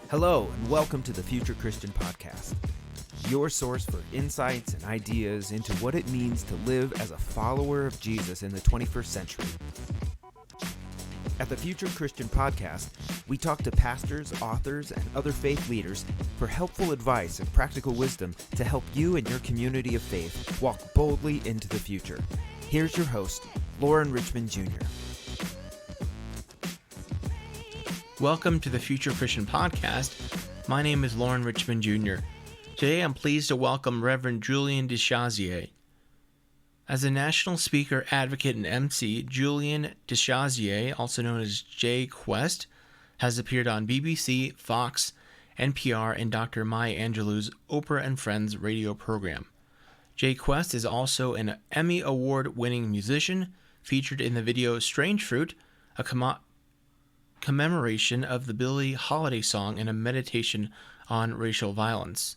Hello, and welcome to the Future Christian Podcast, your source for insights and ideas into what it means to live as a follower of Jesus in the 21st century. At the Future Christian Podcast, we talk to pastors, authors, and other faith leaders for helpful advice and practical wisdom to help you and your community of faith walk boldly into the future. Here's your host, Lauren Richmond Jr. Welcome to the Future Christian Podcast. My name is Lauren Richmond Jr. Today I'm pleased to welcome Reverend Julian DeShazier. As a national speaker, advocate, and MC, Julian DeShazier, also known as J.Kwest, has appeared on BBC, Fox, NPR, and Dr. Maya Angelou's Oprah and Friends radio program. J.Kwest is also an Emmy Award-winning musician, featured in the video Strange Fruit, a commemoration of the Billie Holiday song and a meditation on racial violence.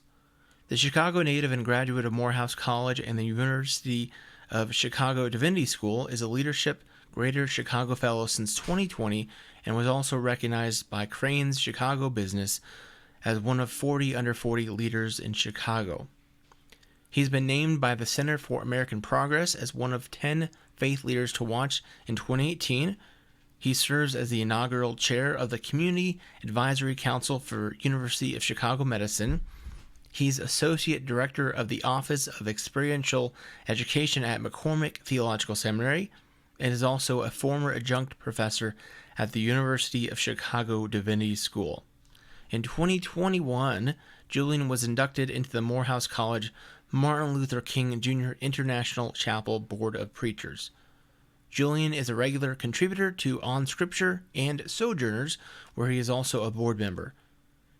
The Chicago native and graduate of Morehouse College and the University of Chicago Divinity School, is a leadership Greater Chicago Fellow since 2020 and was also recognized by Crain's Chicago Business as one of 40 under 40 leaders in Chicago. He's been named by the Center for American Progress as one of 10 faith leaders to watch in 2018. He serves as the inaugural chair of the Community Advisory Council for University of Chicago Medicine. He's associate director of the Office of Experiential Education at McCormick Theological Seminary and is also a former adjunct professor at the University of Chicago Divinity School. In 2021, Julian was inducted into the Morehouse College Martin Luther King Jr. International Chapel Board of Preachers. Julian is a regular contributor to On Scripture and Sojourners, where he is also a board member.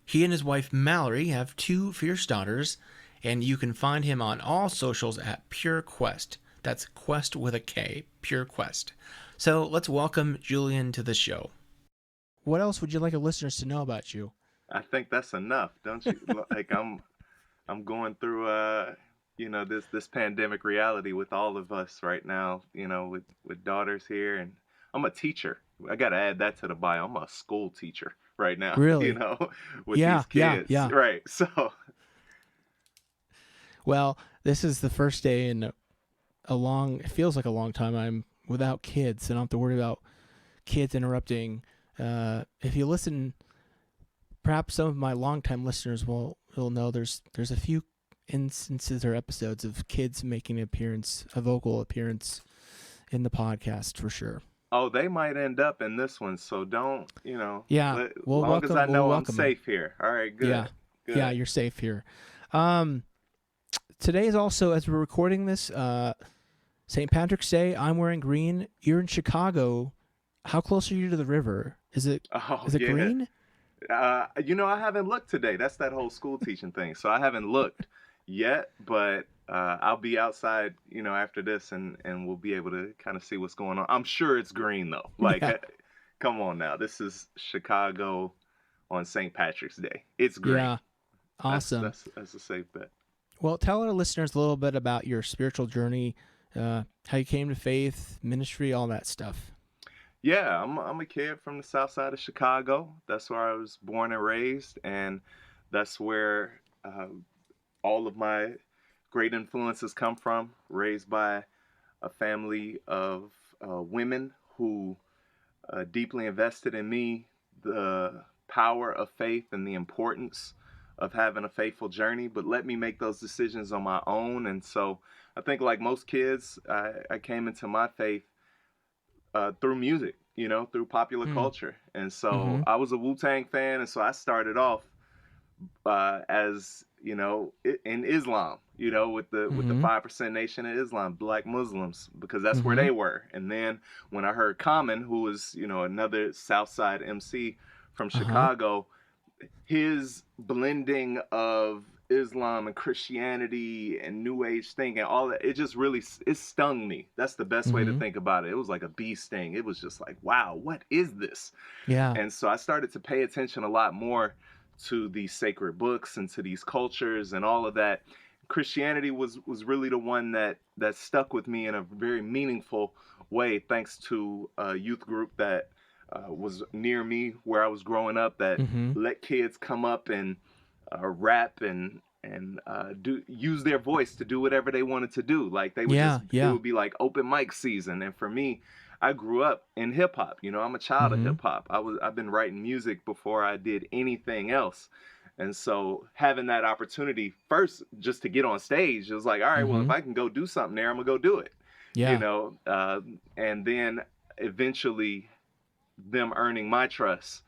He and his wife Mallory have 2 fierce daughters, and you can find him on all socials at Pure Quest. That's Quest with a K, Pure Quest. So let's welcome Julian to the show. What else would you like our listeners to know about you? I think that's enough, don't you? Like I'm going through this pandemic reality with all of us right now, with daughters here, and I'm a teacher. I got to add that to the bio. I'm a school teacher right now. Really? With these kids. Yeah. Right. So well, this is the first day in it feels like a long time I'm without kids, and I don't have to worry about kids interrupting. If you listen, perhaps some of my longtime listeners will know there's a few instances or episodes of kids making a vocal appearance in the podcast for sure. Oh, they might end up in this one, so don't, Yeah. as long as I know I'm safe here. All right, good. Yeah. Good. Yeah, you're safe here. Today is also, as we're recording this, St. Patrick's Day. I'm wearing green. You're in Chicago. How close are you to the river? Is it green? I haven't looked today. That's that whole school teaching thing. So I haven't looked yet, but I'll be outside, after this, and we'll be able to kind of see what's going on. I'm sure it's green though. Come on now. This is Chicago on St. Patrick's Day. It's green. Yeah. Awesome. That's a safe bet. Well, tell our listeners a little bit about your spiritual journey, how you came to faith, ministry, all that stuff. Yeah, I'm a kid from the south side of Chicago. That's where I was born and raised, and that's where all of my great influences come from. Raised by a family of women who deeply invested in me the power of faith and the importance of having a faithful journey, but let me make those decisions on my own. And so I think, like most kids, I came into my faith through music, through popular culture. And so I was a Wu-Tang fan, and so I started off as, in Islam, with the 5% Nation of Islam, Black Muslims, because that's where they were. And then when I heard Common, who was, another Southside MC from Chicago, his blending of Islam and Christianity and New Age thinking, all that, it stung me. That's the best way to think about it. It was like a bee sting. It was just like, wow, what is this? Yeah. And so I started to pay attention a lot more to these sacred books and to these cultures and all of that. Christianity was really the one that stuck with me in a very meaningful way, thanks to a youth group that was near me where I was growing up that Mm-hmm. let kids come up and rap and use their voice to do whatever they wanted to do. Like they would Yeah, it yeah. would be like open mic season. And for me, I grew up in hip hop. You know, I'm a child of Mm-hmm. hip hop. I've been writing music before I did anything else. And so having that opportunity first just to get on stage, it was like, all right, well, if Mm-hmm. I can go do something there, I'm gonna go do it. You Yeah. know, and then eventually them earning my trust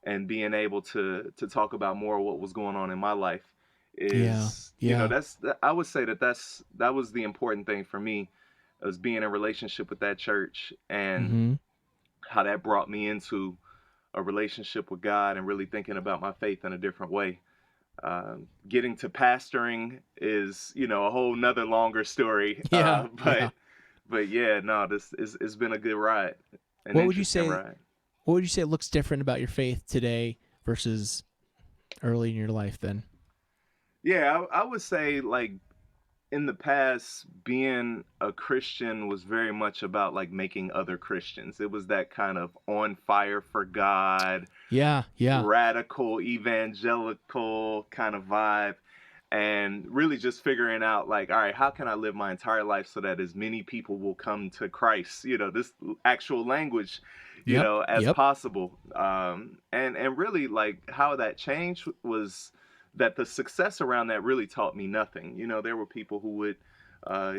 and being able to talk about more of what was going on in my life Yeah. is, you know, Yeah. I would say that was the important thing for me, was being in a relationship with that church and Mm-hmm. how that brought me into a relationship with God and really thinking about my faith in a different way. Getting to pastoring is, you know, a whole nother longer story. Yeah. Yeah. But yeah, no, this is it's been a good ride, an What would you interesting say? ride. What would you say looks different about your faith today versus early in your life? Then. Yeah, I would say like in the past, being a Christian was very much about like making other Christians. It was that kind of on fire for God, Yeah. Yeah. radical evangelical kind of vibe, and really just figuring out like, all right, how can I live my entire life so that as many people will come to Christ, you know, this actual language, you Yep. know, as Yep. possible. And really like how that changed was that the success around that really taught me nothing. You know, there were people who would uh,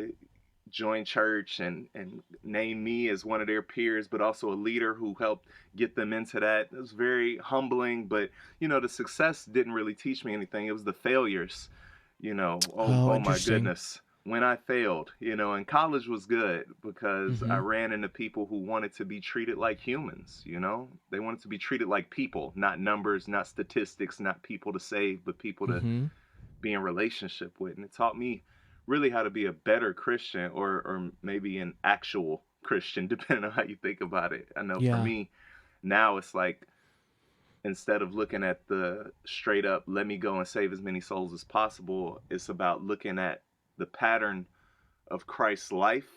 join church and name me as one of their peers, but also a leader who helped get them into that. It was very humbling, but you know, the success didn't really teach me anything. It was the failures, you know. Oh, Oh my interesting. goodness. When I failed, you know, and college was good because I Mm-hmm. ran into people who wanted to be treated like humans, you know? They wanted to be treated like people, not numbers, not statistics, not people to save, but people to Mm-hmm. be in relationship with. And it taught me really how to be a better Christian or maybe an actual Christian, depending on how you think about it. I know for Yeah. me, now it's like instead of looking at the straight up, let me go and save as many souls as possible, it's about looking at the pattern of Christ's life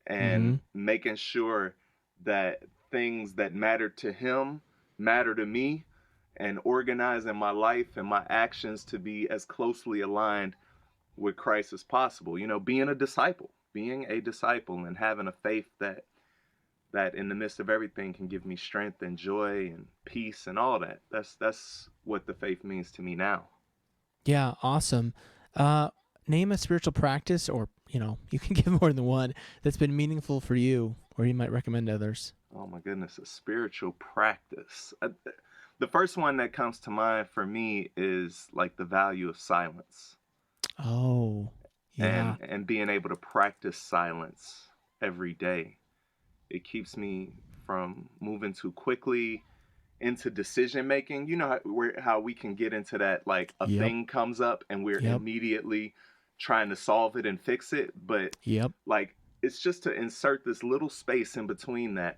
Mm-hmm. and making sure that things that matter to him matter to me and organizing my life and my actions to be as closely aligned with Christ as possible. You know, being a disciple and having a faith that in the midst of everything can give me strength and joy and peace and all that. That's what the faith means to me now. Yeah. Awesome. Name a spiritual practice, or you can give more than one, that's been meaningful for you, or you might recommend to others. Oh my goodness, a spiritual practice. The first one that comes to mind for me is like the value of silence Oh. Yeah. and being able to practice silence every day. It keeps me from moving too quickly into decision making. You know how we can get into that, like a Yep. thing comes up and we're Yep. immediately trying to solve it and fix it, but Yep. like it's just to insert this little space in between that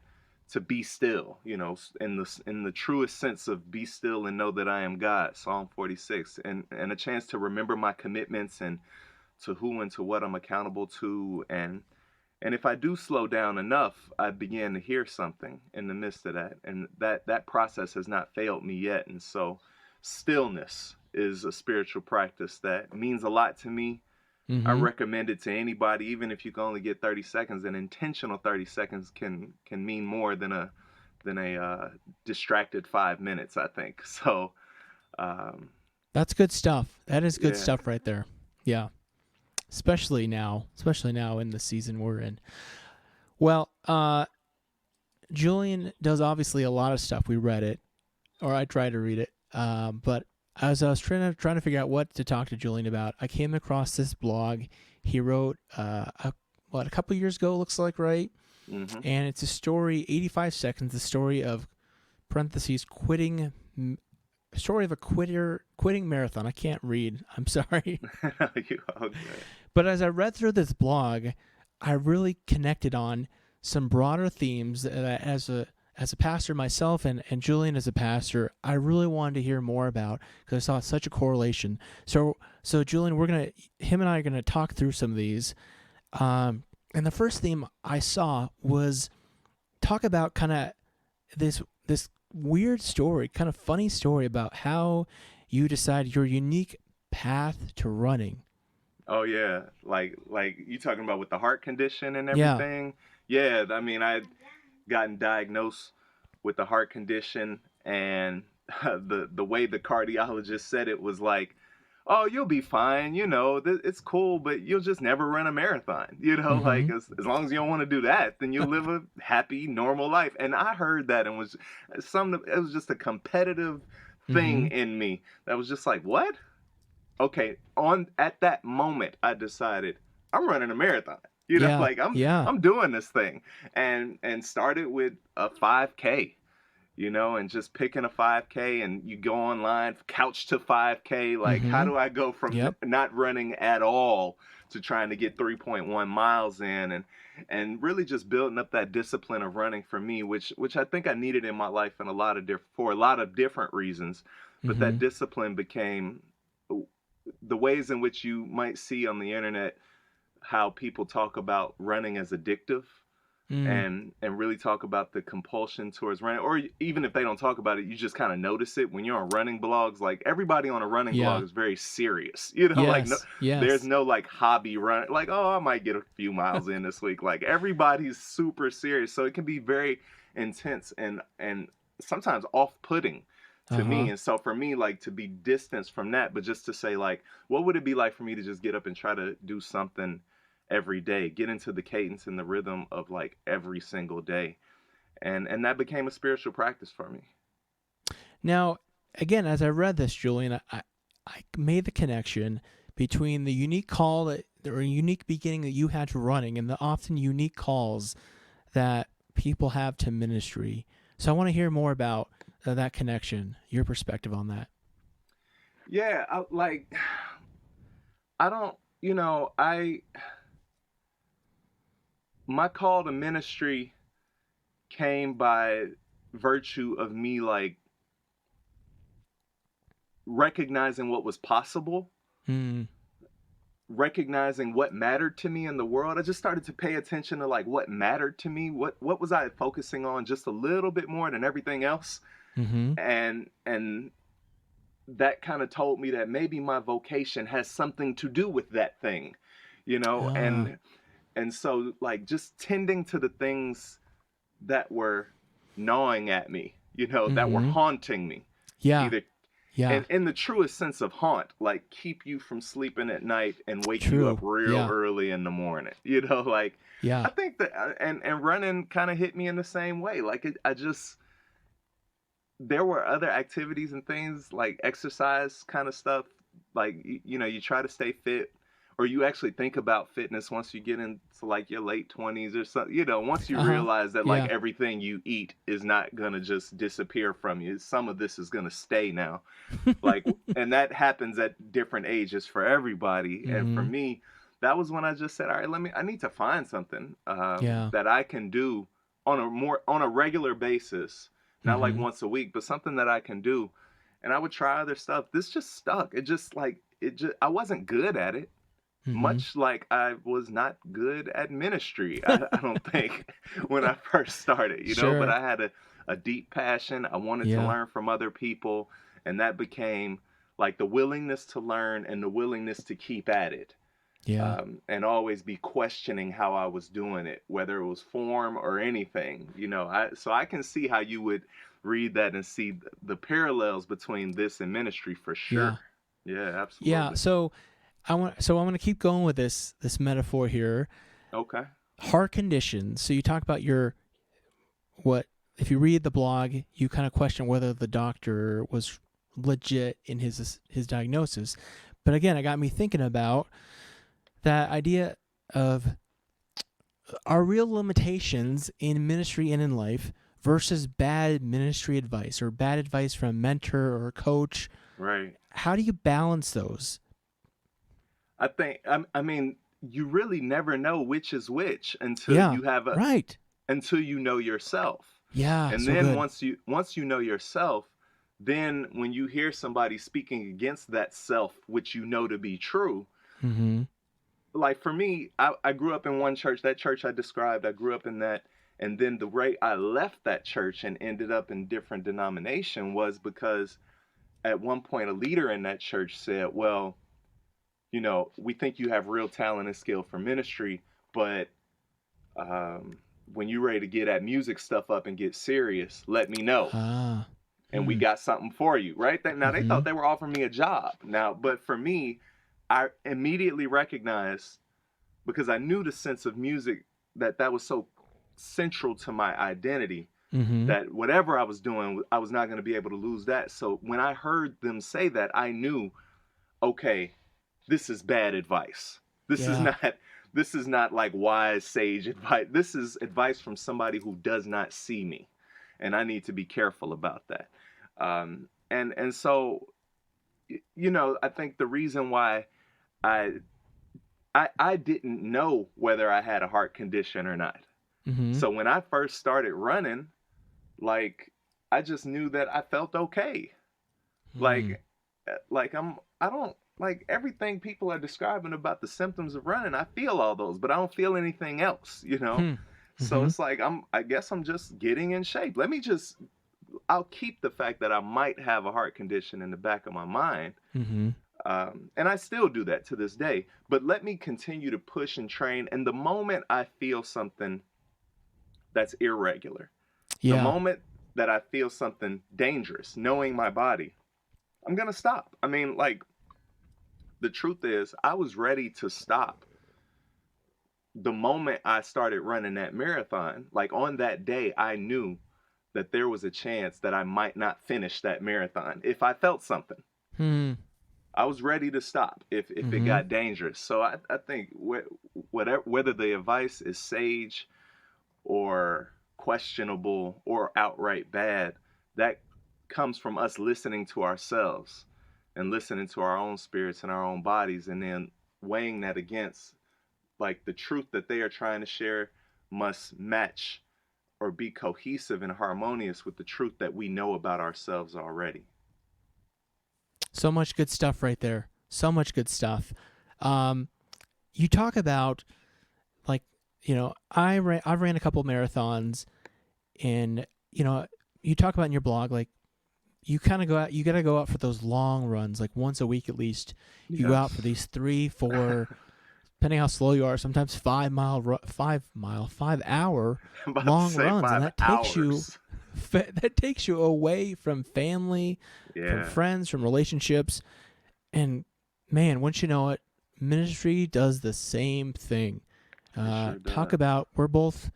to be still, you know, in the truest sense of be still and know that I am God, Psalm 46, and a chance to remember my commitments and to who and to what I'm accountable to, and if I do slow down enough, I begin to hear something in the midst of that. And that process has not failed me yet. And so stillness is a spiritual practice that means a lot to me. Mm-hmm. I recommend it to anybody, even if you can only get 30 seconds. An intentional 30 seconds can mean more than a distracted 5 minutes, I think. So That's good stuff. That is good yeah. stuff right there. Yeah. Especially now in the season we're in. Well, Julian does obviously a lot of stuff. We read it, or I tried to read it. But as I was trying to figure out what to talk to Julian about, I came across this blog he wrote a couple years ago, it looks like, right? Mm-hmm. And it's a story, 85 seconds, the story of parentheses story of a quitting marathon. I can't read. I'm sorry. Okay. But as I read through this blog, I really connected on some broader themes that as a pastor myself and Julian as a pastor, I really wanted to hear more about, because I saw such a correlation. So Julian, him and I are gonna talk through some of these. And the first theme I saw was talk about kind of this this weird story, kind of funny story about how you decided your unique path to running. Oh yeah, like you talking about with the heart condition and Yeah. everything. Yeah, I mean, I'd gotten diagnosed with the heart condition, and the way the cardiologist said it was like, "Oh, you'll be fine. It's cool, but you'll just never run a marathon. Like Mm-hmm. as long as you don't want to do that, then you'll live a happy, normal life." And I heard that and was it was just a competitive thing Mm-hmm. in me that was just like, "What?" Okay, at that moment I decided I'm running a marathon. Yeah. Like Yeah. I'm doing this thing, and started with a 5K, and just picking a 5K, and you go online, couch to 5K, like how Mm-hmm. do I go from Yep. not running at all to trying to get 3.1 miles in, and really just building up that discipline of running for me, which I think I needed in my life in for a lot of different reasons, but Mm-hmm. that discipline became the ways in which you might see on the internet how people talk about running as addictive, Mm. and really talk about the compulsion towards running, or even if they don't talk about it, you just kind of notice it when you're on running blogs. Like everybody on a running Yeah. blog is very serious, like no, Yes. there's Yes. no like hobby run, like, oh, I might get a few miles in this week. Like everybody's super serious, so it can be very intense and sometimes off-putting to Uh-huh. me. And so for me, like, to be distanced from that, but just to say, like, what would it be like for me to just get up and try to do something every day, get into the cadence and the rhythm of like every single day, and that became a spiritual practice for me. Now, again, as I read this, Julian, I made the connection between the unique call or unique beginning that you had to running and the often unique calls that people have to ministry. So I want to hear more about that connection, your perspective on that. Yeah, I don't, my call to ministry came by virtue of me like recognizing what was possible, Mm. recognizing what mattered to me in the world. I just started to pay attention to like what mattered to me, what was I focusing on just a little bit more than everything else. Mm-hmm. And that kind of told me that maybe my vocation has something to do with that thing, Ah. and so like just tending to the things that were gnawing at me, that were Mm-hmm. haunting me, Yeah. either, Yeah. and in the truest sense of haunt, like keep you from sleeping at night and wake you up True. real Yeah. early in the morning, like I Yeah. think that, and running kind of hit me in the same way. Like there were other activities and things like exercise kind of stuff. Like, you try to stay fit, or you actually think about fitness once you get into like your late 20s or something, once you Uh-huh. realize that like Yeah. everything you eat is not going to just disappear from you. Some of this is going to stay now. Like, and that happens at different ages for everybody. And for Mm-hmm. me, that was when I just said, all right, I need to find something Yeah. that I can do on a regular basis, not like Mm-hmm. once a week, but something that I can do. And I would try other stuff. This just stuck. I wasn't good at it. Mm-hmm. Much like I was not good at ministry, I don't think, when I first started, but Sure. I had a deep passion. I wanted to Yeah. learn from other people. And that became like the willingness to learn and the willingness to keep at it, Yeah. and always be questioning how I was doing it, whether it was form or anything. So I can see how you would read that and see the parallels between this and ministry for Yeah. sure. Yeah, Yeah. absolutely. So I want to keep going with this metaphor here. Okay. Heart conditions. So you talk about what if you read the blog, you kind of question whether the doctor was legit in his diagnosis. But again, it got me thinking about that idea of our real limitations in ministry and in life versus bad ministry advice or bad advice from a mentor or a coach. Right. How do you balance those? I mean, you really never know which is which until Yeah. you have Right. until you know yourself. Yeah. And So then good. once you know yourself, then when you hear somebody speaking against that self, which you know to be true, Mm-hmm. like for me, I grew up in one church, that church I described, I grew up in that, And then the way I left that church and ended up in different denomination was because at one point a leader in that church said, well, you know, we think you have real talent and skill for ministry, but when you're ready to get that music stuff up and get serious, let me know. And we got something for you, right? Now, they thought they were offering me a job. Now, but for me, I immediately recognized, because I knew the sense of music, that was so central to my identity, that whatever I was doing, I was not going to be able to lose that. So when I heard them say that, I knew, okay, this is bad advice. This is not like wise sage advice. This is advice from somebody who does not see me, and I need to be careful about that. And so, you know, I think the reason why I didn't know whether I had a heart condition or not. So when I first started running, like, I just knew that I felt okay. I don't like everything people are describing about the symptoms of running. I feel all those, but I don't feel anything else, you know? So it's like, I guess I'm just getting in shape. I'll keep the fact that I might have a heart condition in the back of my mind. And I still do that to this day, but let me continue to push and train. And the moment I feel something that's irregular, the moment that I feel something dangerous, knowing my body, I'm going to stop. I mean, like, the truth is, I was ready to stop the moment I started running that marathon. Like, on that day, I knew that there was a chance that I might not finish that marathon if I felt something. I was ready to stop if it got dangerous. So I think whether the advice is sage or questionable or outright bad, that comes from us listening to ourselves and listening to our own spirits and our own bodies, and then weighing that against, like, the truth that they are trying to share must match or be cohesive and harmonious with the truth that we know about ourselves already. So much good stuff right there. So much good stuff. You talk about, like, you know, I ran a couple marathons, and, you know, you talk about in your blog, like, you kind of go out, you got to go out for those long runs, like once a week at least. You go out for these 3, 4, depending how slow you are, sometimes 5 hour long runs, and that takes you away from family, from friends, from relationships. And man, once you know it, ministry does the same thing. Talk about, we're both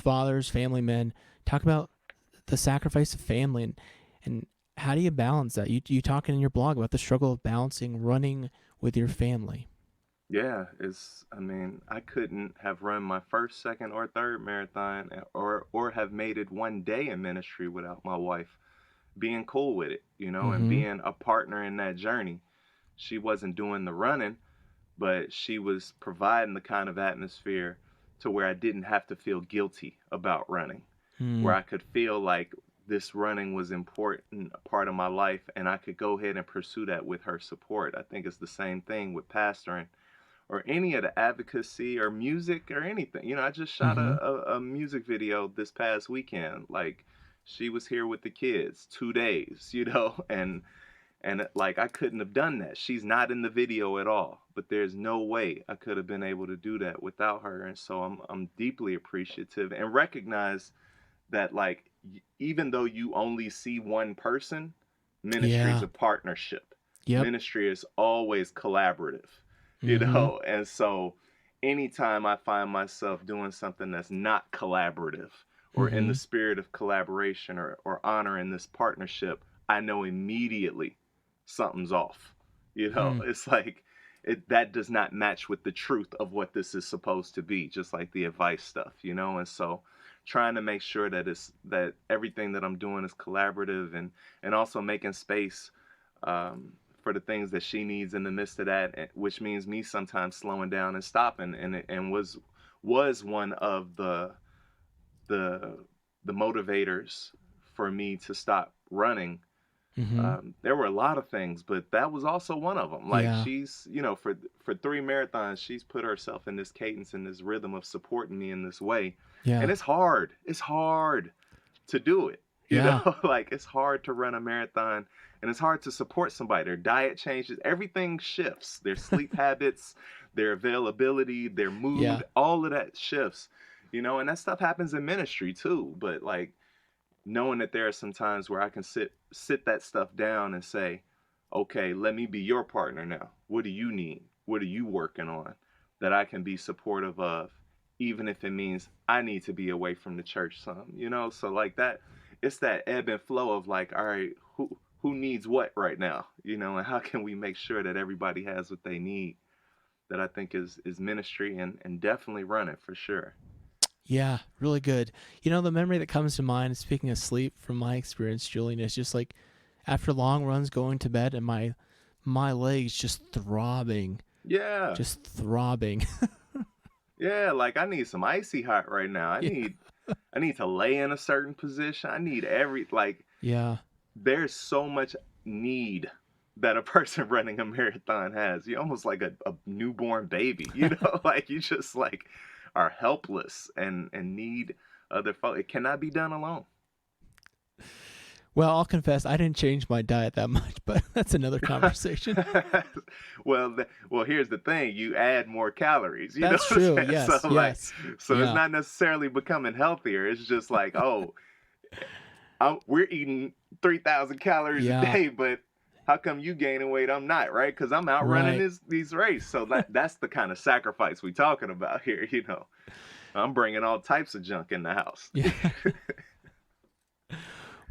fathers, family men. Talk about the sacrifice of family, and how do you balance that? You talking in your blog about the struggle of balancing running with your family. Yeah, I couldn't have run my first, second, or third marathon or have made it one day in ministry without my wife being cool with it, you know, and being a partner in that journey. She wasn't doing the running, but she was providing the kind of atmosphere to where I didn't have to feel guilty about running, where I could feel like this running was important, a part of my life, and I could go ahead and pursue that with her support. I think it's the same thing with pastoring or any of the advocacy or music or anything. You know, I just shot a music video this past weekend. Like, she was here with the kids 2 days, you know, and like, I couldn't have done that. She's not in the video at all, but there's no way I could have been able to do that without her. And so I'm deeply appreciative and recognize that, like, even though you only see one person, ministry is a partnership. Ministry is always collaborative, you know? And so anytime I find myself doing something that's not collaborative or in the spirit of collaboration or honoring this partnership, I know immediately something's off. You know, it's like that does not match with the truth of what this is supposed to be, just like the advice stuff, you know? And so trying to make sure that everything that I'm doing is collaborative, and also making space for the things that she needs in the midst of that, which means me sometimes slowing down and stopping, and was one of the motivators for me to stop running There were a lot of things, but that was also one of them. Like Yeah. she's, for 3 marathons, she's put herself in this cadence and this rhythm of supporting me in this way. Yeah. And it's hard. It's hard to do it. Yeah. Like it's hard to run a marathon, and it's hard to support somebody. Their diet changes, everything shifts. Their sleep habits, their availability, their mood, Yeah. all of that shifts. And that stuff happens in ministry too. But like knowing that there are some times where I can sit that stuff down and say, okay, let me be your partner now. What do you need? What are you working on that I can be supportive of, even if it means I need to be away from the church some, So like that, it's that ebb and flow of like, all right, who needs what right now, and how can we make sure that everybody has what they need? That I think is ministry and definitely running for sure. Yeah, really good. The memory that comes to mind, speaking of sleep, from my experience, Julian, is just like after long runs, going to bed, and my legs just throbbing. Yeah. Just throbbing. Yeah, like I need some icy hot right now. I need to lay in a certain position. I need Yeah. There's so much need that a person running a marathon has. You're almost like a newborn baby, like you just like are helpless and need other folks. It cannot be done alone. Well, I'll confess, I didn't change my diet that much, but that's another conversation. Well, here's the thing: you add more calories. That's true. Yes. So, yes. It's not necessarily becoming healthier. It's just like, we're eating 3,000 calories a day, but how come you gaining weight? I'm not, right? Because I'm out running these races. So that's the kind of sacrifice we're talking about here. I'm bringing all types of junk in the house. Yeah.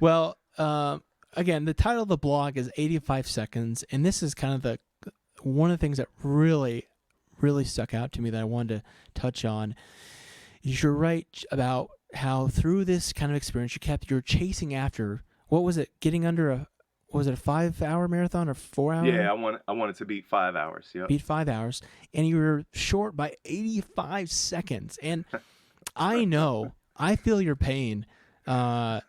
Well, again, the title of the blog is 85 Seconds, and this is kind of one of the things that really, really stuck out to me that I wanted to touch on. You're right about how through this kind of experience you're chasing after, what was it, getting under was it a 5-hour marathon or 4-hour? Yeah, I wanted to beat 5 hours. Yeah, beat 5 hours, and you were short by 85 seconds. And I feel your pain as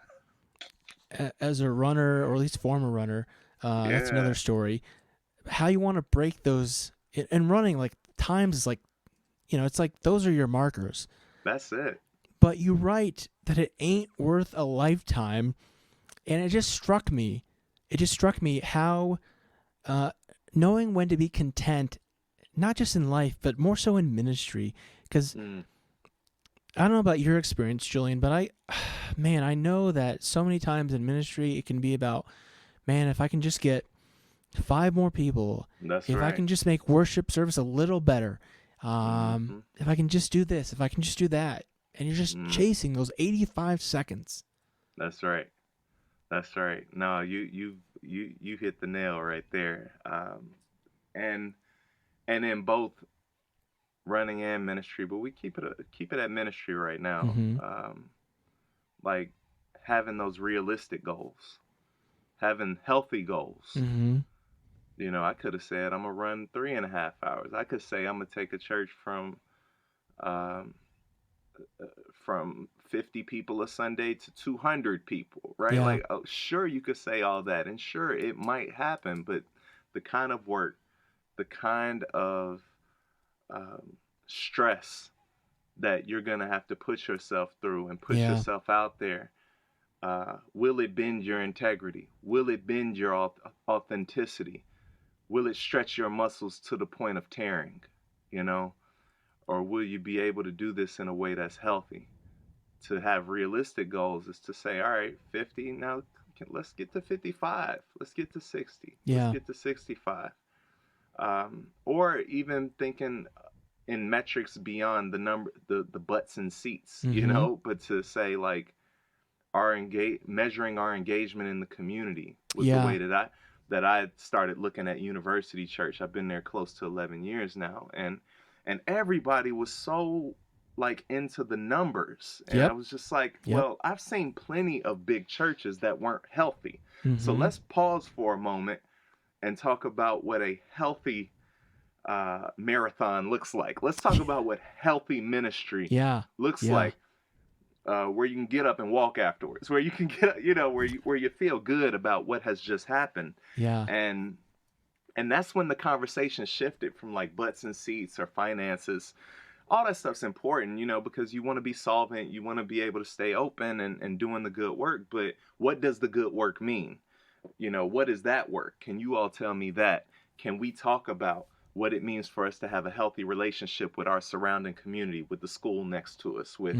a runner, or at least former runner. That's another story. How you want to break those, and running, like times is like, it's like those are your markers. That's it. But you write that it ain't worth a lifetime, and it just struck me. It just struck me how knowing when to be content, not just in life, but more so in ministry. Because I don't know about your experience, Julian, but I know that so many times in ministry, it can be about, man, if I can just get 5 more people, if I can just make worship service a little better, if I can just do this, if I can just do that, and you're just chasing those 85 seconds. That's right. That's right. No, you hit the nail right there. And in both running and ministry, but we keep it at ministry right now. Like having those realistic goals, having healthy goals. I could have said I'm gonna run 3.5 hours. I could say I'm gonna take a church from 50 people a Sunday to 200 people, right? Yeah. Like, sure, you could say all that, and sure, it might happen, but the kind of work, the kind of stress that you're going to have to put yourself through and put yourself out there, will it bend your integrity? Will it bend your authenticity? Will it stretch your muscles to the point of tearing, Or will you be able to do this in a way that's healthy? To have realistic goals is to say, all right, 50, now let's get to 55. Let's get to 60. Let's get to 65. Or even thinking in metrics beyond the number, the butts and seats, but to say like measuring our engagement in the community was the way that I started looking at University Church. I've been there close to 11 years now, and everybody was so like into the numbers, and I was just like, well, I've seen plenty of big churches that weren't healthy. So let's pause for a moment and talk about what a healthy marathon looks like. Let's talk about what healthy ministry looks like. where you can get up and walk afterwards, where you can get, where you feel good about what has just happened. Yeah. And that's when the conversation shifted from like butts and seats or finances. All that stuff's important, because you want to be solvent, you want to be able to stay open and doing the good work. But what does the good work mean? What is that work? Can you all tell me that? Can we talk about what it means for us to have a healthy relationship with our surrounding community, with the school next to us, with,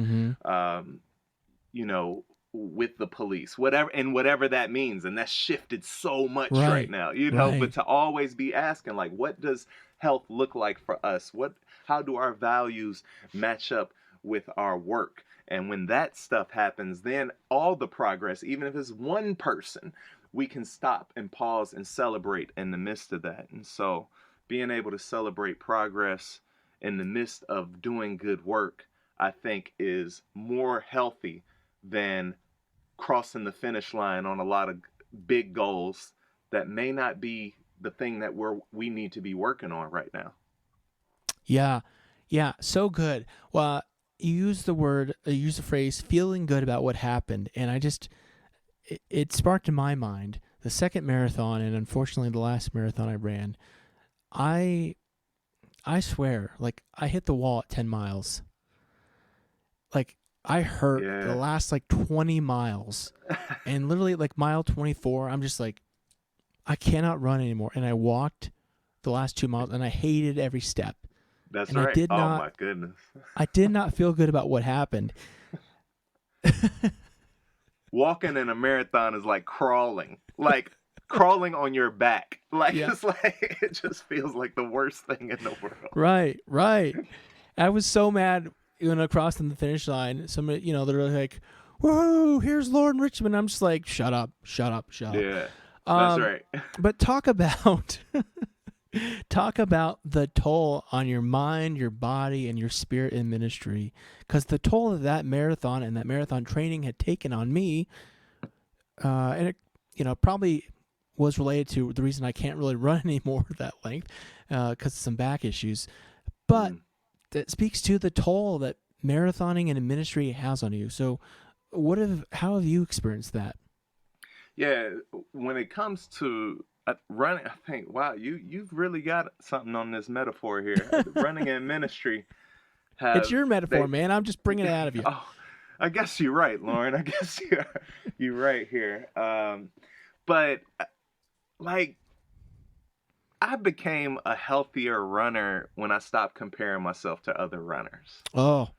with the police, whatever that means. And that's shifted so much right now, but to always be asking, like, what does health look like for us? How do our values match up with our work? And when that stuff happens, then all the progress, even if it's one person, we can stop and pause and celebrate in the midst of that. And so being able to celebrate progress in the midst of doing good work, I think, is more healthy than crossing the finish line on a lot of big goals that may not be the thing that we need to be working on right now. Yeah, so good. Well, you use the phrase feeling good about what happened, and it sparked in my mind the second marathon, and unfortunately the last marathon I ran. I swear, like, I hit the wall at 10 miles. Like, I hurt the last, 20 miles. And literally, mile 24, I'm just like, I cannot run anymore. And I walked the last 2 miles, and I hated every step. That's and right. My goodness. I did not feel good about what happened. Walking in a marathon is like crawling. Crawling on your back. It's it just feels like the worst thing in the world. Right. I was so mad crossing the finish line. Somebody, they're like, "Whoa, here's Lauren Richmond." I'm just like, shut up. Yeah, that's right. But talk about the toll on your mind, your body, and your spirit in ministry. Because the toll of that marathon and that marathon training had taken on me, and it, probably was related to the reason I can't really run anymore at that length, because of some back issues. But that speaks to the toll that marathoning and ministry has on you. So how have you experienced that? Yeah, when it comes to running, I think, wow, you've really got something on this metaphor here. Running and ministry. It's your metaphor, man. I'm just bringing it out of you. Oh, I guess you're right, Lauren. I guess you're right here. But I became a healthier runner when I stopped comparing myself to other runners. Oh,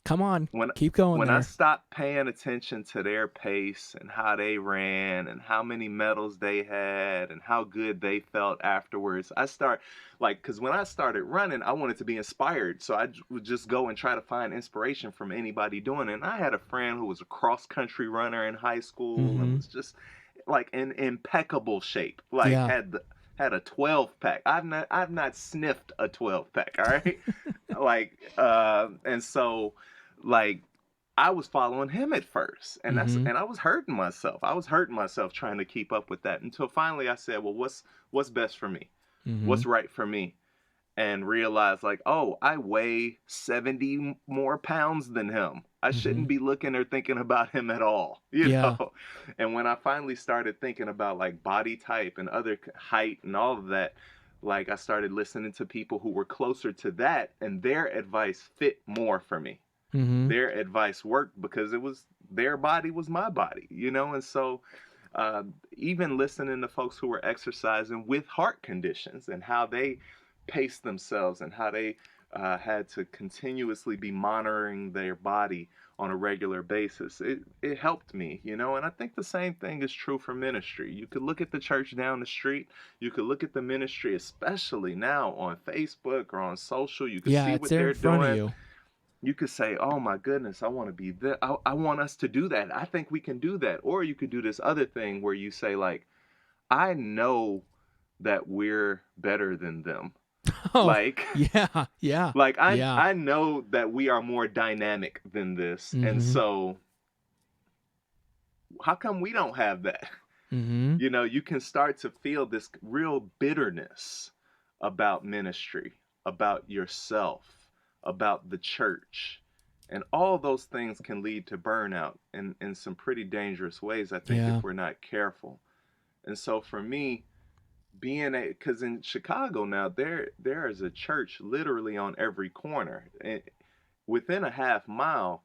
come on. Keep going. When I stopped paying attention to their pace and how they ran and how many medals they had and how good they felt afterwards, because when I started running, I wanted to be inspired. So I would just go and try to find inspiration from anybody doing it. And I had a friend who was a cross-country runner in high school and was just in impeccable shape. Had a 12-pack. I've not sniffed a 12-pack, all right? And so I was following him at first, and and I was hurting myself. Trying to keep up with that until finally I said, well, what's best for me? What's right for me? And realized I weigh 70 more pounds than him. I shouldn't be looking or thinking about him at all, you know? And when I finally started thinking about body type and other height and all of that, I started listening to people who were closer to that, and their advice fit more for me. Their advice worked because their body was my body, And so even listening to folks who were exercising with heart conditions and how they paced themselves and how they had to continuously be monitoring their body on a regular basis, it helped me, And I think the same thing is true for ministry. You could look at the church down the street. You could look at the ministry, especially now on Facebook or on social. You can see what they're doing. You could say, oh my goodness, I want to be there. I want us to do that. I think we can do that. Or you could do this other thing where you say I know that we're better than them. I know that we are more dynamic than this. And so how come we don't have that? You can start to feel this real bitterness about ministry, about yourself, about the church. And all those things can lead to burnout in some pretty dangerous ways, I think, Yeah. if we're not careful. And so for me, because in Chicago now, there is a church literally on every corner. And within a half mile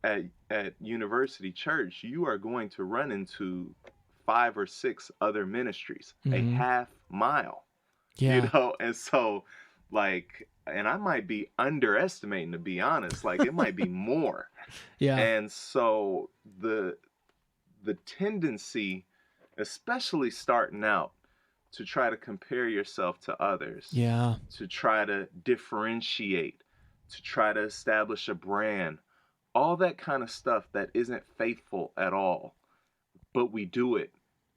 at University Church, you are going to run into 5 or 6 other ministries, a Mm-hmm. half mile, Yeah. And so, like, and I might be underestimating, to be honest, like it might be more. Yeah. And so the tendency, especially starting out, to try to compare yourself to others, Yeah. to try to differentiate, to try to establish a brand, all that kind of stuff that isn't faithful at all, but we do it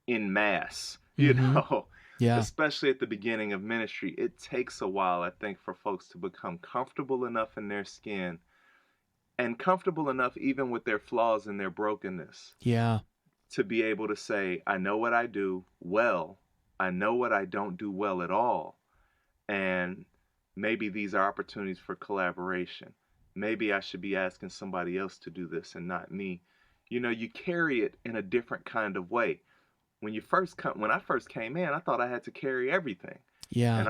in mass, Mm-hmm. Yeah. especially at the beginning of ministry. It takes a while, I think, for folks to become comfortable enough in their skin and comfortable enough even with their flaws and their brokenness Yeah. to be able to say, I know what I do well. I know what I don't do well at all. And maybe these are opportunities for collaboration. Maybe I should be asking somebody else to do this and not me. You carry it in a different kind of way. When I first came in, I thought I had to carry everything. Yeah. And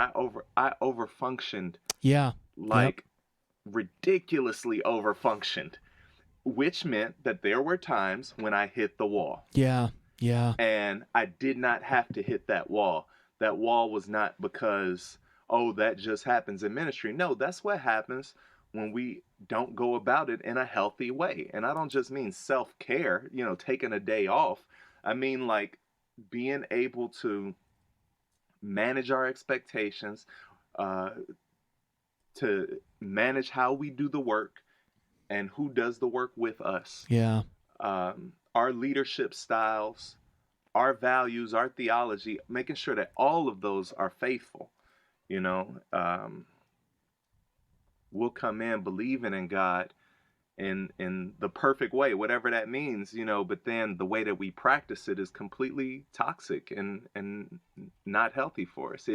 I overfunctioned, Yeah. like ridiculously overfunctioned, which meant that there were times when I hit the wall. Yeah. Yeah. And I did not have to hit that wall. That wall was not because, oh, that just happens in ministry. No, that's what happens when we don't go about it in a healthy way. And I don't just mean self-care, taking a day off. I mean, like, being able to manage our expectations, to manage how we do the work and who does the work with us. Yeah. Our leadership styles, our values, our theology, making sure that all of those are faithful. We'll come in believing in God in the perfect way, whatever that means, but then the way that we practice it is completely toxic and not healthy for us.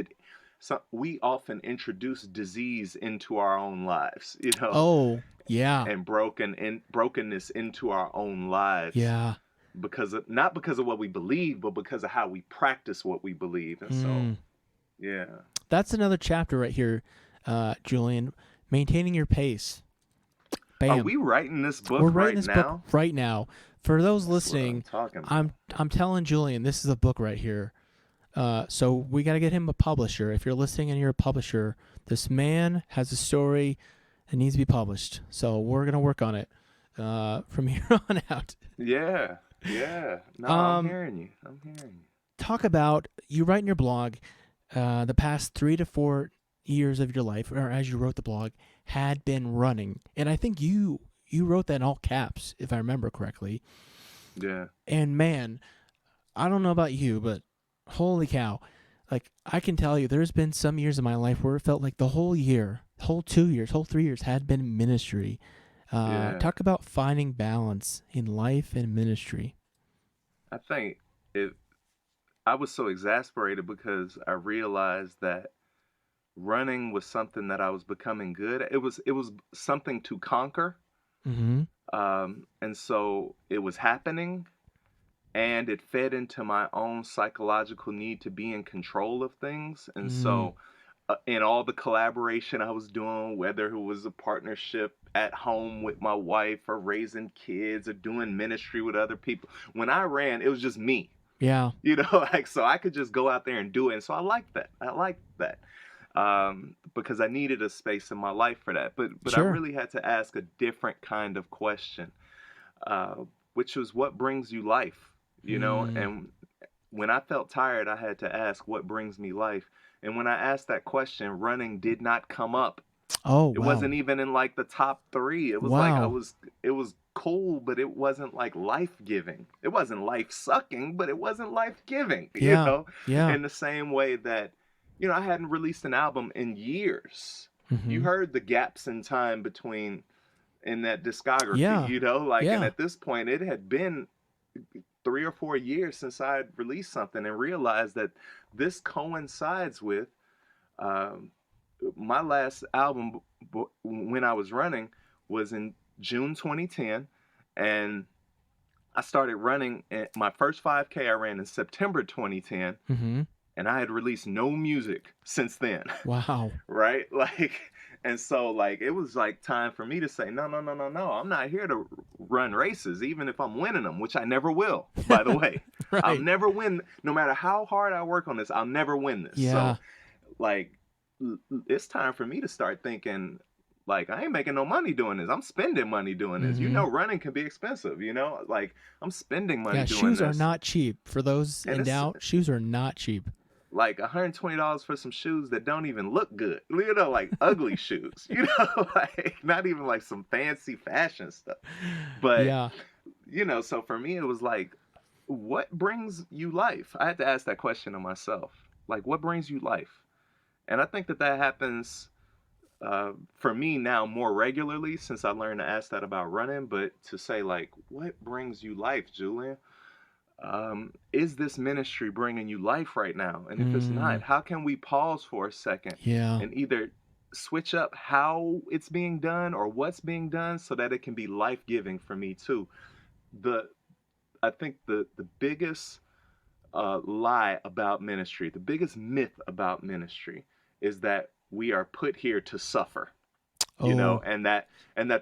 So we often introduce disease into our own lives, Oh, yeah. and brokenness into our own lives. Yeah. Not because of what we believe, but because of how we practice what we believe. And so, yeah. That's another chapter right here, Julian. Maintaining your pace. Bam. Are we writing this book We're writing right this now? book right now. For those That's listening, what I'm talking about. I'm telling Julian, this is a book right here. So we got to get him a publisher. If you're listening and you're a publisher, this man has a story that needs to be published. So we're gonna work on it from here on out. Yeah. No, I'm hearing you. Talk about, you write in your blog, the past 3 to 4 years of your life, or as you wrote the blog, had been running. And I think you wrote that in all caps, if I remember correctly. Yeah. And man, I don't know about you, but holy cow. Like, I can tell you, there's been some years in my life where it felt like the whole year, whole 2 years, whole 3 years had been ministry. Talk about finding balance in life and ministry. I think I was so exasperated because I realized that running was something that I was becoming good at. It was something to conquer. Mm-hmm. And so it was happening, and it fed into my own psychological need to be in control of things. And so in all the collaboration I was doing, whether it was a partnership at home with my wife or raising kids or doing ministry with other people, when I ran, it was just me. Yeah. So I could just go out there and do it. And so I liked that. Because I needed a space in my life for that. But Sure. I really had to ask a different kind of question, which was, what brings you life? And when I felt tired, I had to ask, what brings me life? And when I asked that question, running did not come up. Oh, wow. It wasn't even in like the top 3. It was it was cool, but it wasn't like life-giving. It wasn't life-sucking, but it wasn't life-giving, Yeah. In the same way that, I hadn't released an album in years. Mm-hmm. You heard the gaps in time between in that discography, Yeah. And at this point it had been 3 or 4 years since I had released something, and realized that this coincides with my last album when I was running was in June 2010, and I started running. My first 5K I ran in September 2010, Mm-hmm. and I had released no music since then. Wow. Right? Like, and so like it was like time for me to say, no, I'm not here to run races, even if I'm winning them, which I never will, by the way. Right. I'll never win, no matter how hard I work on this. I'll never win this. Yeah. So like it's time for me to start thinking, like, I ain't making no money doing this. I'm spending money doing this. You Mm-hmm. know, running can be expensive, you know? Like, I'm spending money Yeah, doing shoes this. are not cheap. For those And in it's- doubt, shoes are not cheap. Like $120 for some shoes that don't even look good. You know, like ugly shoes. You know, like not even like some fancy fashion stuff. But Yeah. you know, so for me it was like, what brings you life? I had to ask that question of myself. Like, what brings you life? And I think that happens for me now more regularly since I learned to ask that about running. But to say like, what brings you life, Julian? Is this ministry bringing you life right now? And if it's not, how can we pause for a second Yeah. and either switch up how it's being done or what's being done so that it can be life-giving for me too? I think the biggest lie about ministry, the biggest myth about ministry is that we are put here to suffer. You know, and that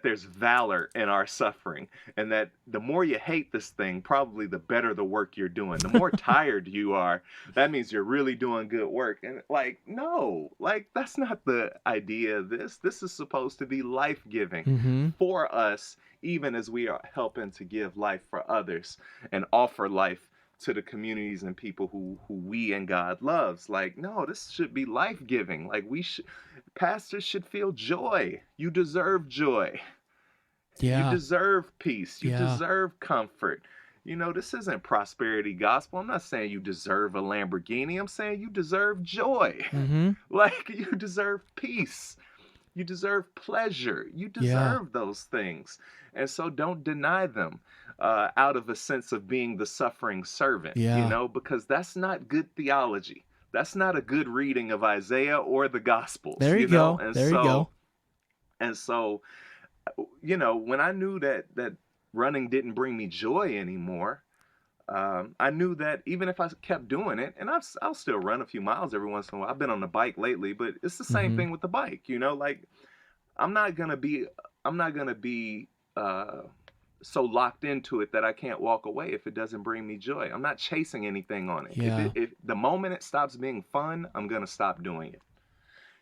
there's valor in our suffering, and that the more you hate this thing, probably the better the work you're doing. The more tired you are, that means you're really doing good work. And like, no, like that's not the idea of this. This is supposed to be life-giving Mm-hmm. for us, even as we are helping to give life for others and offer life to the communities and people who we and God loves. Like, no, this should be life-giving. Like, pastors should feel joy. You deserve joy. Yeah. You deserve peace. You Yeah. deserve comfort. You know, this isn't prosperity gospel. I'm not saying you deserve a Lamborghini. I'm saying you deserve joy. Mm-hmm. Like, you deserve peace. You deserve pleasure. You deserve those things. And so don't deny them out of a sense of being the suffering servant, Yeah. you know, because that's not good theology. That's not a good reading of Isaiah or the Gospels. There you know? go. And There you go. And so, you know, when I knew that running didn't bring me joy anymore, I knew that even if I kept doing it, and I'll still run a few miles every once in a while. I've been on the bike lately, but it's the same Mhm. thing with the bike. You know, like I'm not gonna be so locked into it that I can't walk away if it doesn't bring me joy. I'm not chasing anything on it. Yeah. If the moment it stops being fun, I'm gonna stop doing it.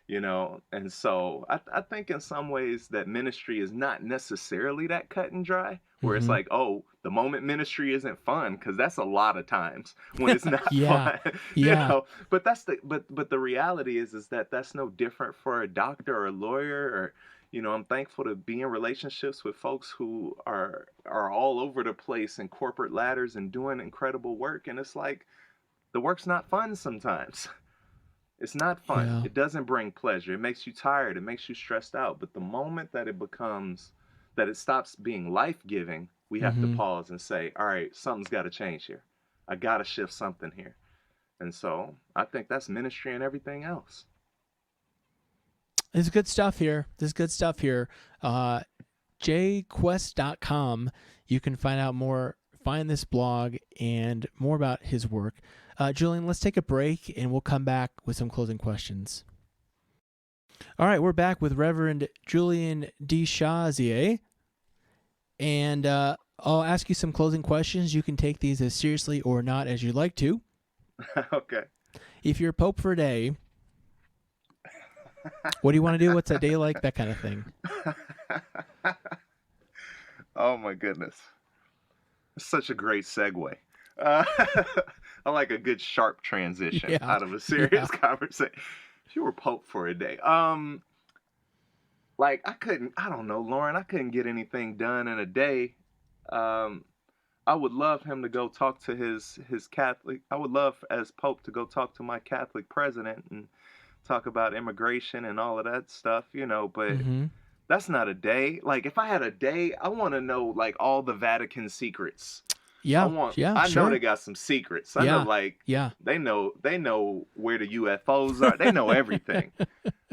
You know, and so I think in some ways that ministry is not necessarily that cut and dry, where it's Mhm. like, oh, the moment ministry isn't fun, because that's a lot of times when it's not Yeah. fun. Yeah. You know, but the reality is that that's no different for a doctor or a lawyer, or you know, I'm thankful to be in relationships with folks who are all over the place in corporate ladders and doing incredible work, and it's like the work's not fun sometimes. It's not fun. Yeah. It doesn't bring pleasure. It makes you tired. It makes you stressed out. But the moment that it stops being life-giving, we have to Mhm. pause and say, all right, something's got to change here. I got to shift something here. And so I think that's ministry and everything else. There's good stuff here. J.Kwest.com. You can find out more, find this blog and more about his work. Julian, let's take a break and we'll come back with some closing questions. All right, we're back with Reverend Julian DeShazier. And I'll ask you some closing questions. You can take these as seriously or not as you'd like to. Okay. If you're Pope for a day, what do you want to do? What's that day like? That kind of thing. Oh, my goodness. It's such a great segue. I like a good sharp transition Yeah. out of a serious conversation. If you were Pope for a day, like I don't know, Lauren, I couldn't get anything done in a day. I would love him to go talk to his Catholic. I would love as Pope to go talk to my Catholic president and talk about immigration and all of that stuff, you know, but Mm-hmm. that's not a day. Like if I had a day, I want to know like all the Vatican secrets. Yeah. I sure. know they got some secrets. I know like Yeah. they know where the UFOs are. They know everything.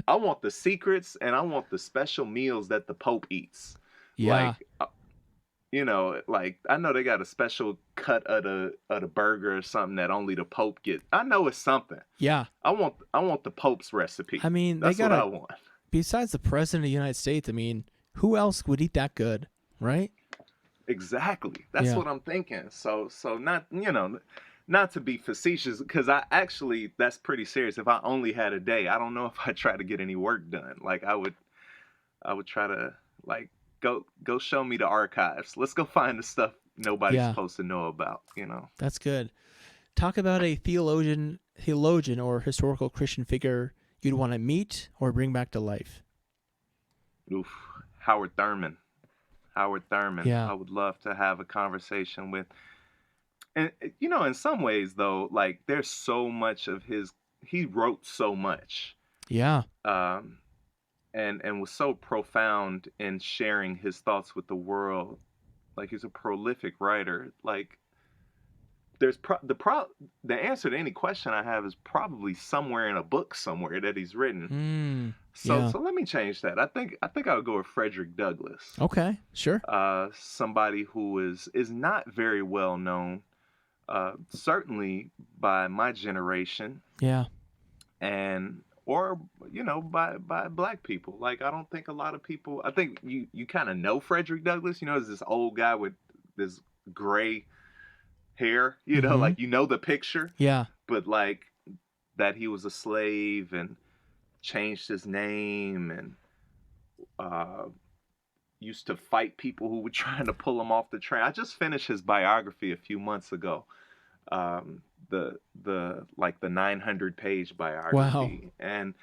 I want the secrets and I want the special meals that the Pope eats. Yeah. Like, like I know they got a special cut of the burger or something that only the Pope gets. I know it's something. Yeah. I want the Pope's recipe. I mean, That's what I want. Besides the president of the United States, I mean, who else would eat that good, right? Exactly. That's what I'm thinking. So not, not to be facetious, because that's pretty serious. If I only had a day, I don't know if I'd try to get any work done. Like I would try to like go show me the archives. Let's go find the stuff nobody's supposed to know about, That's good. Talk about a theologian or historical Christian figure you'd want to meet or bring back to life. Oof. Howard Thurman. Yeah. I would love to have a conversation with. And, in some ways, though, like there's so much of he wrote so much. Yeah. And was so profound in sharing his thoughts with the world. Like he's a prolific writer. Like there's the answer to any question I have is probably somewhere in a book somewhere that he's written. So let me change that. I think I would go with Frederick Douglass. Okay, sure. Somebody who is not very well known, certainly by my generation. Yeah. Or by Black people. Like I don't think a lot of people. I think you kind of know Frederick Douglass. As this old guy with this gray hair. Like the picture. Yeah. But like that he was a slave and changed his name and used to fight people who were trying to pull him off the train. I just finished his biography a few months ago. The 900-page biography. Wow.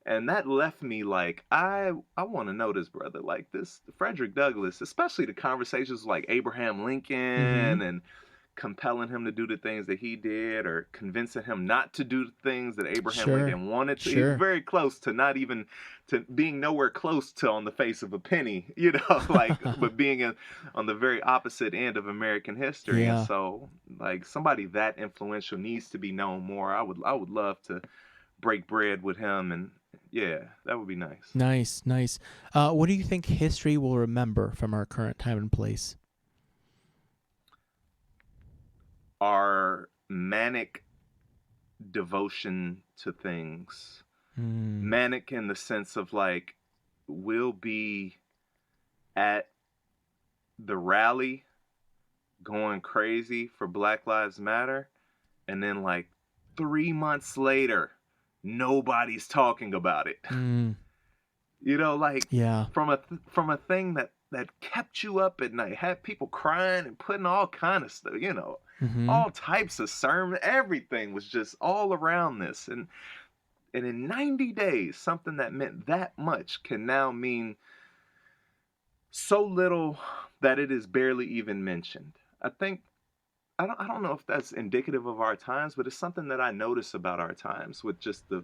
And that left me like, I want to know this brother. Like this Frederick Douglass, especially the conversations like Abraham Lincoln and compelling him to do the things that he did, or convincing him not to do the things that Abraham Lincoln wanted to. He's very close to not even to being nowhere close to on the face of a penny, but being on the very opposite end of American history. Yeah. And so like somebody that influential needs to be known more. I would love to break bread with him, and that would be nice. Nice. What do you think history will remember from our current time and place? Our manic devotion to things. Manic in the sense of like, we'll be at the rally going crazy for Black Lives Matter, and then like 3 months later, nobody's talking about it. From a thing that kept you up at night, had people crying and putting all kind of stuff, all types of sermon, everything was just all around this. And in 90 days, something that meant that much can now mean so little that it is barely even mentioned. I don't know if that's indicative of our times, but it's something that I notice about our times with just the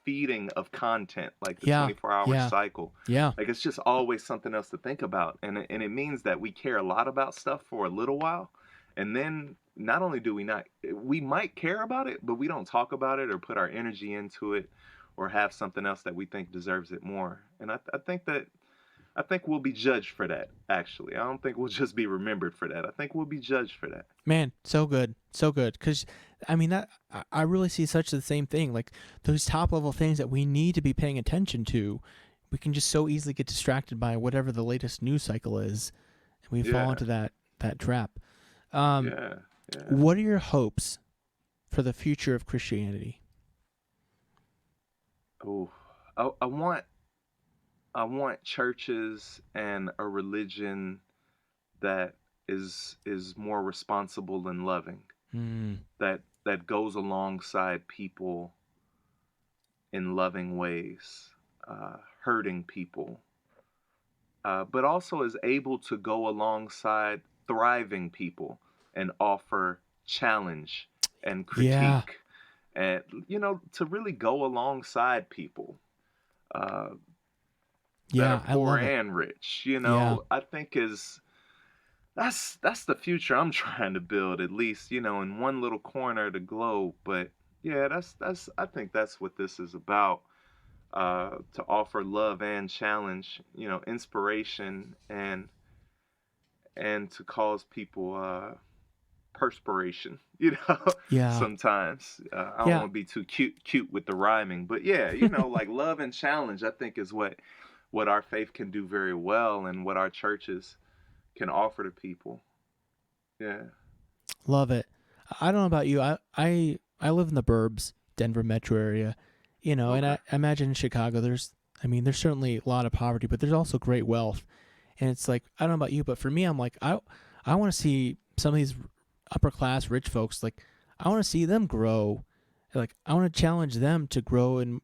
feeding of content, like the 24-hour cycle. Yeah. Like it's just always something else to think about. And it means that we care a lot about stuff for a little while. And then not only do we might care about it, but we don't talk about it or put our energy into it or have something else that we think deserves it more. And I think we'll be judged for that, actually. I don't think we'll just be remembered for that. I think we'll be judged for that. Man, so good. So good. Because, I mean, I really see such the same thing. Like, those top-level things that we need to be paying attention to, we can just so easily get distracted by whatever the latest news cycle is. And we fall into that trap. What are your hopes for the future of Christianity? Oh, I want churches and a religion that is more responsible and loving, that goes alongside people in loving ways, hurting people, but also is able to go alongside thriving people and offer challenge and critique, and to really go alongside people. Poor and rich, I think that's the future I'm trying to build, at least, in one little corner of the globe. But I think that's what this is about. to offer love and challenge, inspiration and to cause people perspiration, Yeah. sometimes. I don't Yeah. want to be too cute with the rhyming, but yeah, like love and challenge, I think is what our faith can do very well and what our churches can offer to people. Yeah. Love it. I don't know about you. I live in the burbs, Denver metro area, and Okay. I imagine in Chicago, there's certainly a lot of poverty, but there's also great wealth. And it's like, I don't know about you, but for me, I'm like, I want to see some of these upper class rich folks, like, I want to see them grow. Like, I want to challenge them to grow and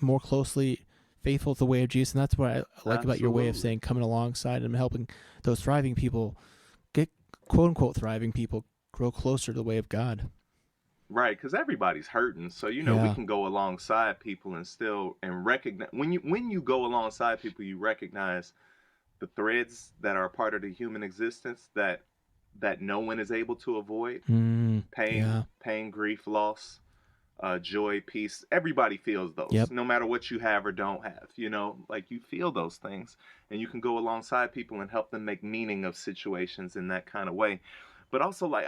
more closely faithful to the way of Jesus. And that's what I like about your way of Absolutely. saying coming alongside and helping those thriving people get, quote unquote, thriving people grow closer to the way of God. Right, because everybody's hurting, so we Yeah. can go alongside people and recognize when you go alongside people, you recognize the threads that are a part of the human existence that no one is able to avoid. Pain, Yeah. pain, grief, loss, joy, peace. Everybody feels those, Yep. no matter what you have or don't have. Like you feel those things, and you can go alongside people and help them make meaning of situations in that kind of way. But also, like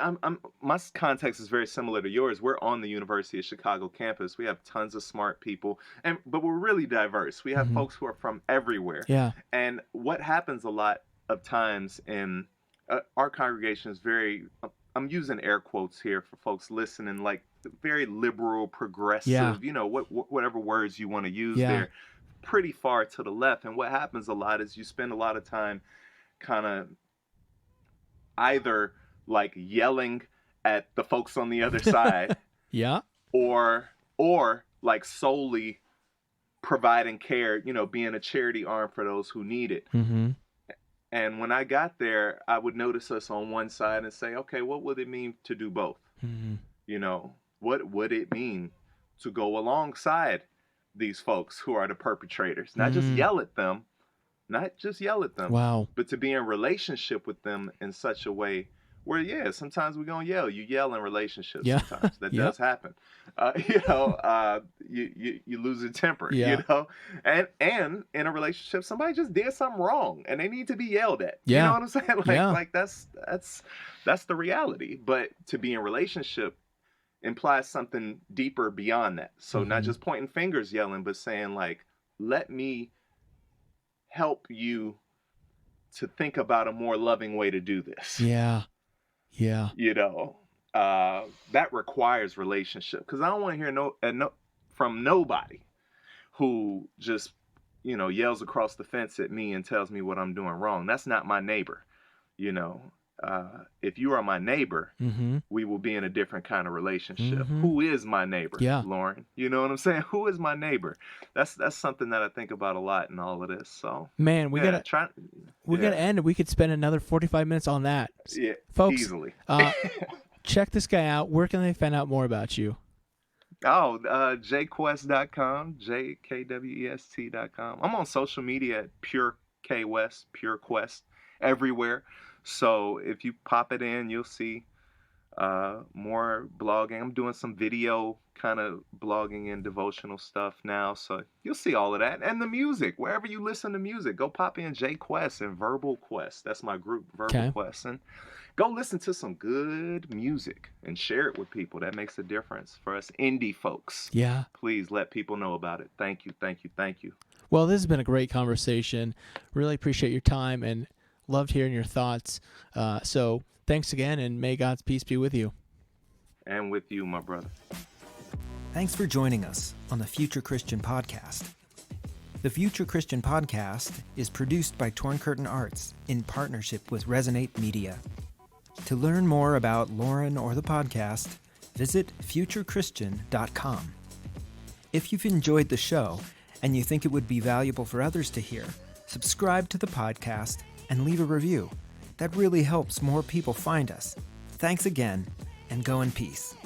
my context is very similar to yours. We're on the University of Chicago campus. We have tons of smart people, but we're really diverse. We have folks who are from everywhere. Yeah. And what happens a lot of times in our congregation is very, I'm using air quotes here for folks listening, like very liberal, progressive, whatever words you want to use there, pretty far to the left. And what happens a lot is you spend a lot of time kind of either like yelling at the folks on the other side Yeah. or like solely providing care, being a charity arm for those who need it. Mm-hmm. And when I got there, I would notice us on one side and say, okay, what would it mean to do both? Mm-hmm. What would it mean to go alongside these folks who are the perpetrators? Not just yell at them, Wow. but to be in relationship with them in such a way where, yeah, sometimes we're going to yell. You yell in relationships sometimes. That does happen. You lose your temper, and in a relationship, somebody just did something wrong and they need to be yelled at. Yeah. You know what I'm saying? Like that's the reality. But to be in relationship implies something deeper beyond that. So not just pointing fingers, yelling, but saying like, let me help you to think about a more loving way to do this. Yeah. That requires relationship, because I don't want to hear from nobody who just yells across the fence at me and tells me what I'm doing wrong. That's not my neighbor. If you are my neighbor, we will be in a different kind of relationship. Who is my neighbor, Lauren? You know what I'm saying? Who is my neighbor? That's something that I think about a lot in all of this. So, man, we gotta end. We could spend another 45 minutes on that. Yeah, folks, easily. Check this guy out. Where can they find out more about you? Oh, J.Kwest.com, JKWEST.com. I'm on social media at Pure Quest, everywhere. So if you pop it in, you'll see more blogging. I'm doing some video kind of blogging and devotional stuff now. So you'll see all of that. And the music, wherever you listen to music, go pop in J.Kwest and Verbal Quest. That's my group, Verbal Quest. And go listen to some good music and share it with people. That makes a difference for us indie folks. Yeah. Please let people know about it. Thank you. Well, this has been a great conversation. Really appreciate your time and loved hearing your thoughts. So thanks again, and may God's peace be with you. And with you, my brother. Thanks for joining us on the Future Christian Podcast. The Future Christian Podcast is produced by Torn Curtain Arts in partnership with Resonate Media. To learn more about Lauren or the podcast, visit futurechristian.com. If you've enjoyed the show and you think it would be valuable for others to hear, subscribe to the podcast and leave a review. That really helps more people find us. Thanks again, and go in peace.